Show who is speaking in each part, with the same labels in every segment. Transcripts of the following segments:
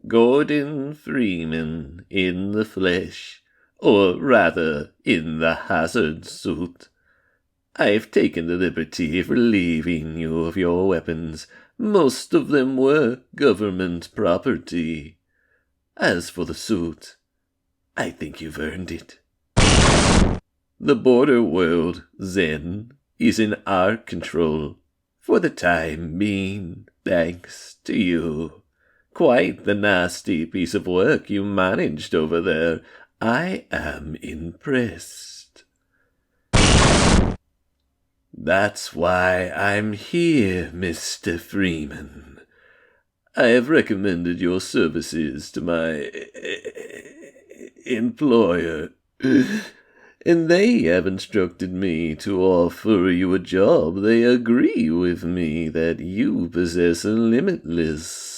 Speaker 1: Gordon Freeman in the flesh, or rather in the hazard suit. I've taken the liberty of relieving you of your weapons. Most of them were government property. As for the suit, I think you've earned it. The border world, Zen, is in our control, for the time being, thanks to you. Quite the nasty piece of work you managed over there. I am impressed. That's why I'm here, Mr. Freeman. I have recommended your services to my employer, and they have instructed me to offer you a job. They agree with me that you possess a limitless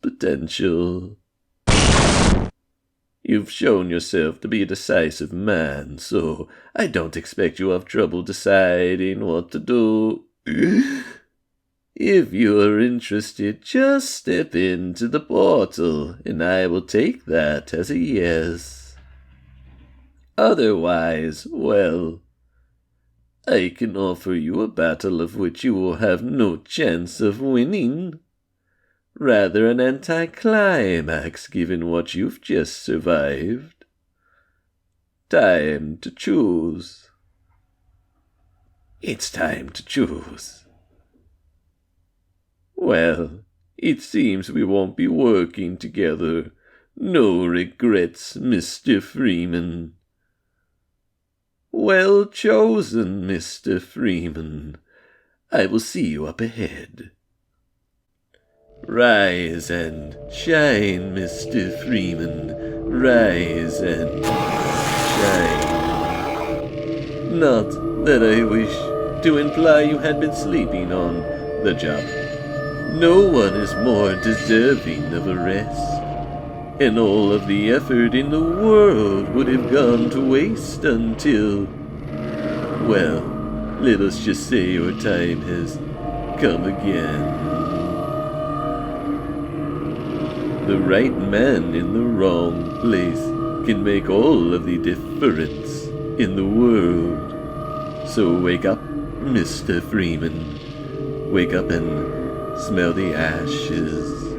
Speaker 1: potential. You've shown yourself to be a decisive man, so I don't expect you have trouble deciding what to do. If you're interested, just step into the portal, and I will take that as a yes. Otherwise, well, I can offer you a battle of which you will have no chance of winning. Rather an anticlimax given what you've just survived. Time to choose. It's time to choose. Well, it seems we won't be working together. No regrets, Mr. Freeman. Well chosen, Mr. Freeman. I will see you up ahead. Rise and shine, Mr. Freeman. Rise and shine. Not that I wish to imply you had been sleeping on the job. No one is more deserving of a rest, and all of the effort in the world would have gone to waste until, well, let us just say your time has come again. The right man in the wrong place can make all of the difference in the world. So wake up, Mr. Freeman. Wake up and smell the ashes.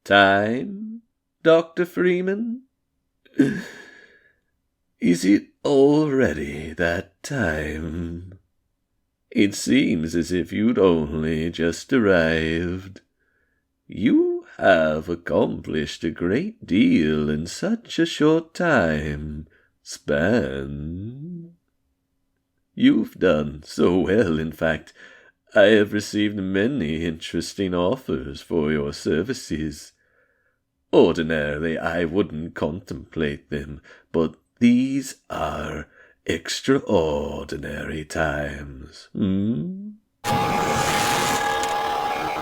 Speaker 1: Time, Dr. Freeman? Is it already that time? It seems as if you'd only just arrived. You have accomplished a great deal in such a short time span. You've done so well, in fact, I have received many interesting offers for your services. Ordinarily, I wouldn't contemplate them, but these are extraordinary times.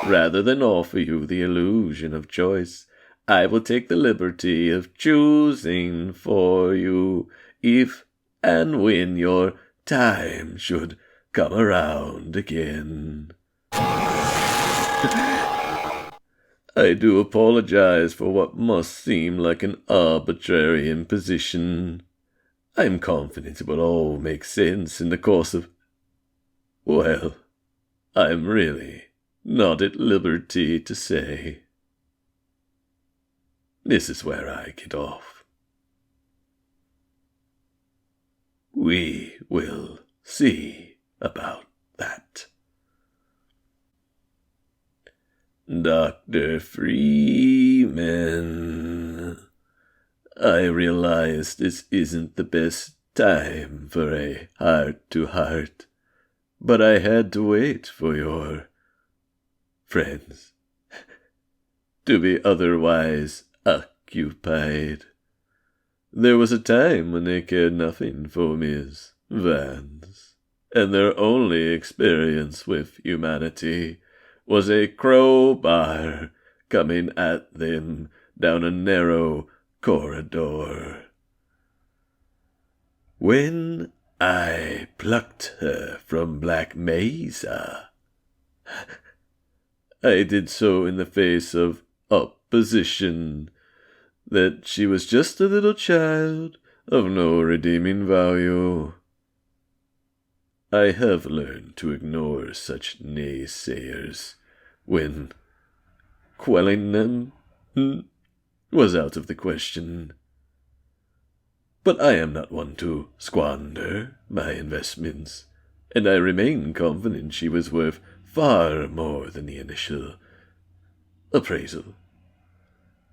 Speaker 1: Rather than offer you the illusion of choice, I will take the liberty of choosing for you if and when your time should come around again. I do apologize for what must seem like an arbitrary imposition. I'm confident it will all make sense in the course of... Well, I'm really not at liberty to say. This is where I get off. We will see about that. Dr. Freeman, I realize this isn't the best time for a heart-to-heart, but I had to wait for your friends to be otherwise occupied. There was a time when they cared nothing for Miss Vance, and their only experience with humanity was a crowbar coming at them down a narrow corridor. When I plucked her from Black Mesa, I did so in the face of opposition, that she was just a little child of no redeeming value. I have learned to ignore such naysayers when quelling them was out of the question. But I am not one to squander my investments, and I remain confident she was worth far more than the initial appraisal.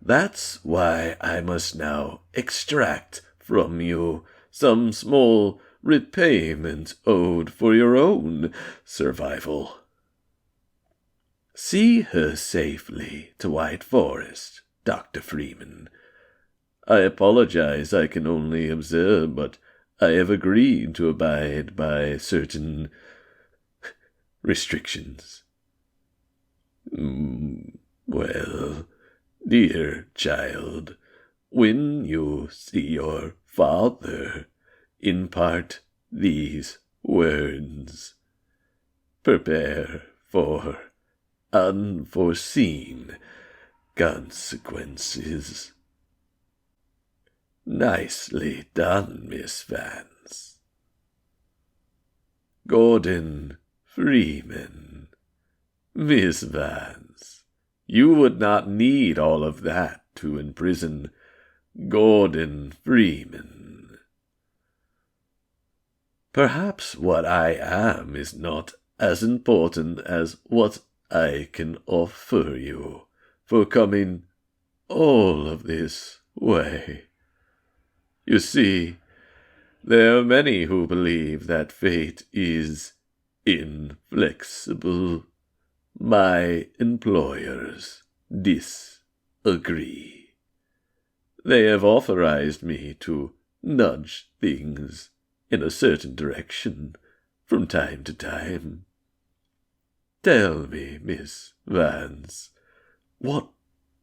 Speaker 1: That's why I must now extract from you some small repayment owed for your own survival. See her safely to White Forest, Dr. Freeman. I apologize I can only observe, but I have agreed to abide by certain restrictions. Well, dear child, when you see your father, impart these words. Prepare for unforeseen consequences. Nicely done, Miss Vance. Gordon Freeman. Miss Vance, you would not need all of that to imprison Gordon Freeman. Perhaps what I am is not as important as what I can offer you for coming all of this way. You see, there are many who believe that fate is inflexible. My employers disagree. They have authorized me to nudge things in a certain direction from time to time. Tell me, Miss Vance, what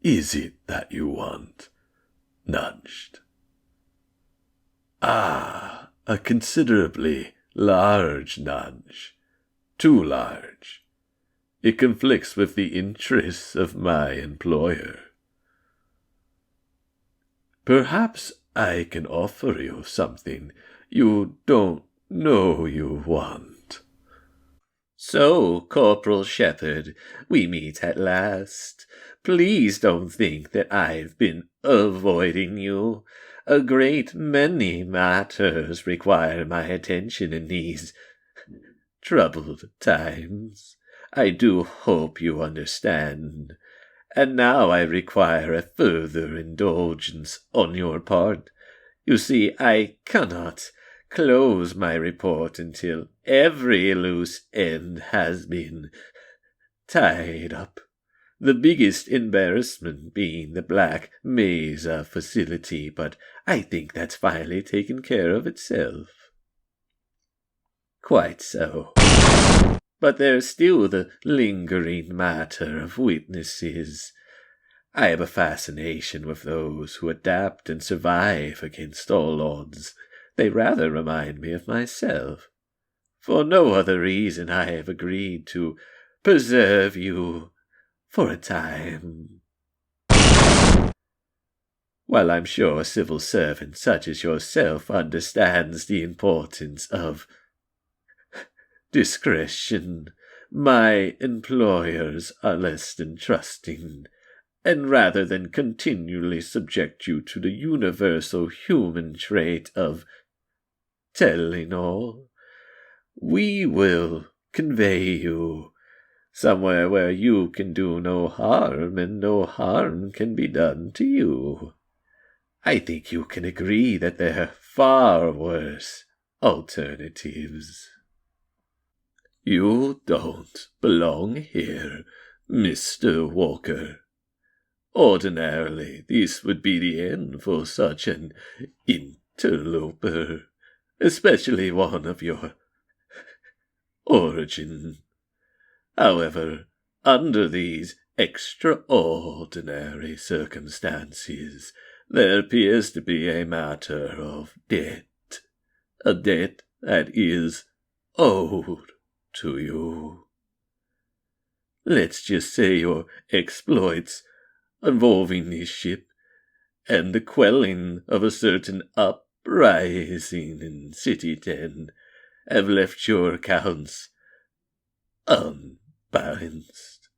Speaker 1: is it that you want nudged? Ah, a considerably large nudge. Too large. It conflicts with the interests of my employer. Perhaps I can offer you something you don't know you want. So, Corporal Shepherd, we meet at last. Please don't think that I've been avoiding you. A great many matters require my attention in these troubled times. I do hope you understand. And now I require a further indulgence on your part. You see, I cannot close my report until every loose end has been tied up. The biggest embarrassment being the Black Mesa facility, but I think that's finally taken care of itself. Quite so. But there's still the lingering matter of witnesses. I have a fascination with those who adapt and survive against all odds. They rather remind me of myself. For no other reason I have agreed to preserve you for a time. While I'm sure a civil servant such as yourself understands the importance of discretion, my employers are less than trusting, and rather than continually subject you to the universal human trait of telling all, we will convey you somewhere where you can do no harm and no harm can be done to you. I think you can agree that there are far worse alternatives. You don't belong here, Mr. Walker. Ordinarily, this would be the end for such an interloper, especially one of your origin. However, under these extraordinary circumstances, there appears to be a matter of debt, a debt that is owed to you. let's just say your exploits involving this ship and the quelling of a certain uprising in City 10 have left your accounts unbalanced.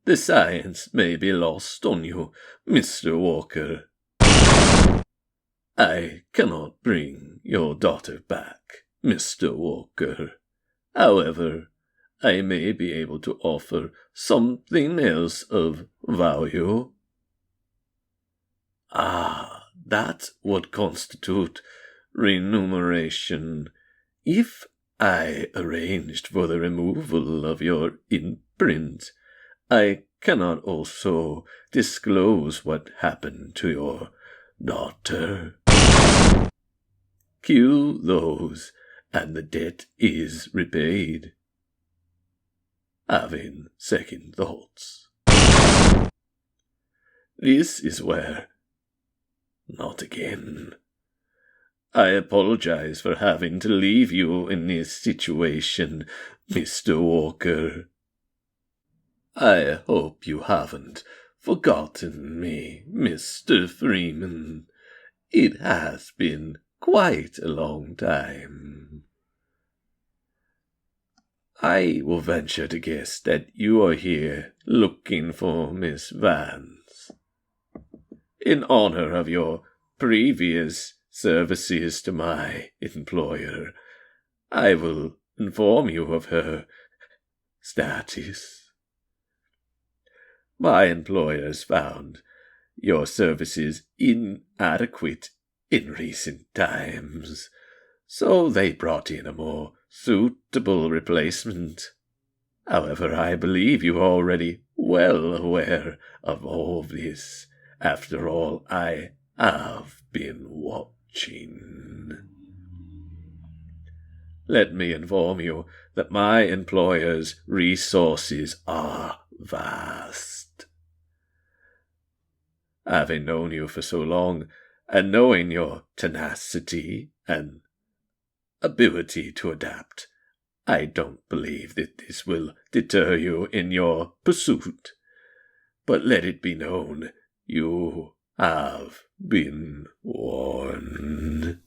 Speaker 1: The science may be lost on you, Mr. Walker. I cannot bring your daughter back, Mr. Walker. However, I may be able to offer something else of value. That would constitute remuneration if I arranged for the removal of your imprint. I cannot also disclose what happened to your daughter. Cue those, and the debt is repaid. Having second thoughts. This is where... Not again. I apologize for having to leave you in this situation, Mr. Walker. I hope you haven't forgotten me, Mr. Freeman. It has been quite a long time. I will venture to guess that you are here looking for Miss Vance. In honor of your previous services to my employer, I will inform you of her status. My employers found your services inadequate in recent times, so they brought in a more suitable replacement. However, I believe you are already well aware of all this. After all, I have been watching. Let me inform you that my employer's resources are vast. Having known you for so long, and knowing your tenacity and ability to adapt, I don't believe that this will deter you in your pursuit. But let it be known, you have been warned.